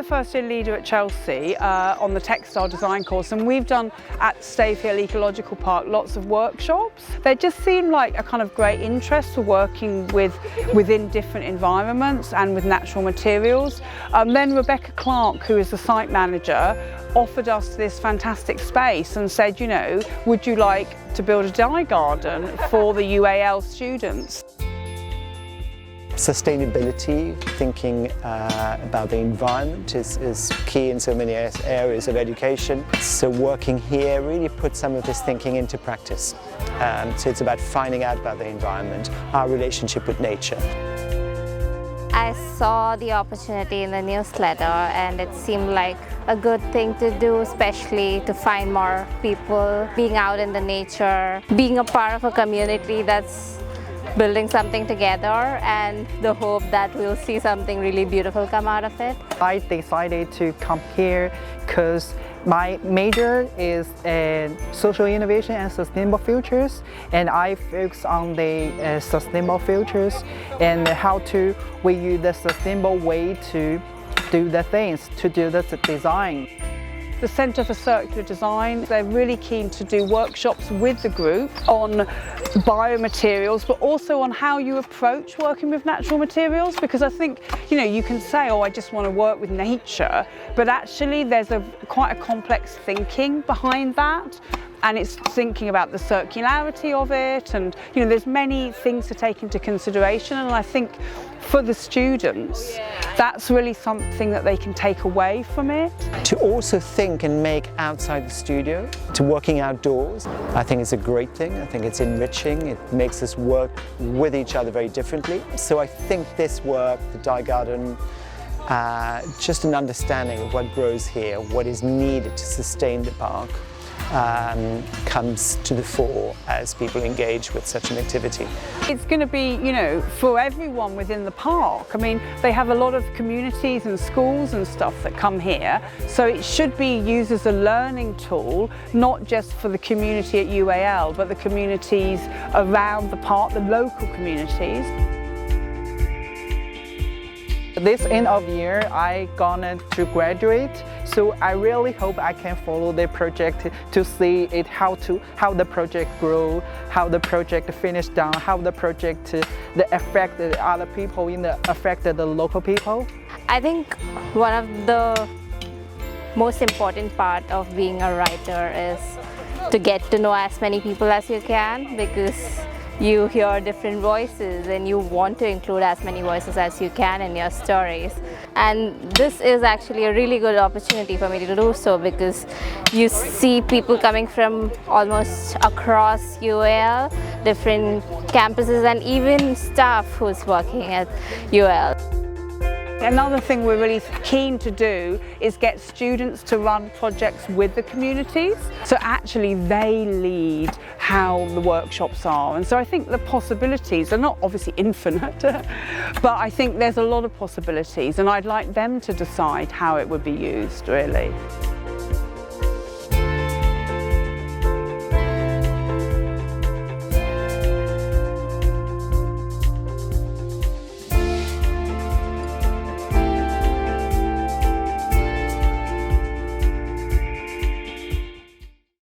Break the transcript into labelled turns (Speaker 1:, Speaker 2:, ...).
Speaker 1: the first year leader at Chelsea on the textile design course, and we've done at Stave Hill Ecological Park lots of workshops. They just seem like a kind of great interest for working within different environments and with natural materials. Then Rebecca Clark, who is the site manager, offered us this fantastic space and said, you know, would you like to build a dye garden for the UAL students?
Speaker 2: Sustainability, thinking about the environment is key in so many areas of education. So working here really puts some of this thinking into practice. So it's about finding out about the environment, our relationship with nature.
Speaker 3: I saw the opportunity in the newsletter and it seemed like a good thing to do, especially to find more people being out in the nature, being a part of a community that's building something together, and the hope that we'll see something really beautiful come out of it.
Speaker 4: I decided to come here because my major is in social innovation and sustainable futures, and I focus on the sustainable futures and how to we use the sustainable way to do the things, to do the design.
Speaker 1: The Centre for Circular Design, they're really keen to do workshops with the group on biomaterials, but also on how you approach working with natural materials, because I think, you know, you can say, oh, I just want to work with nature, but actually there's quite a complex thinking behind that. And it's thinking about the circularity of it, and you know, there's many things to take into consideration, and I think for the students that's really something that they can take away from it.
Speaker 2: To also think and make outside the studio, to working outdoors, I think it's a great thing. I think it's enriching, it makes us work with each other very differently. So I think this work, the dye garden, just an understanding of what grows here, what is needed to sustain the park, comes to the fore as people engage with such an activity.
Speaker 1: It's going to be, you know, for everyone within the park. I mean, they have a lot of communities and schools and stuff that come here, so it should be used as a learning tool, not just for the community at UAL, but the communities around the park, the local communities.
Speaker 4: This end of year, I gonna to graduate, so I really hope I can follow the project to see it how the project grow, how the project finish down, how the project affect the other people affect the local people.
Speaker 3: I think one of the most important part of being a writer is to get to know as many people as you can, because you hear different voices and you want to include as many voices as you can in your stories. And this is actually a really good opportunity for me to do so, because you see people coming from almost across UAL, different campuses, and even staff who's working at UAL.
Speaker 1: Another thing we're really keen to do is get students to run projects with the communities. So actually they lead how the workshops are. And so I think the possibilities are not obviously infinite, but I think there's a lot of possibilities, and I'd like them to decide how it would be used, really.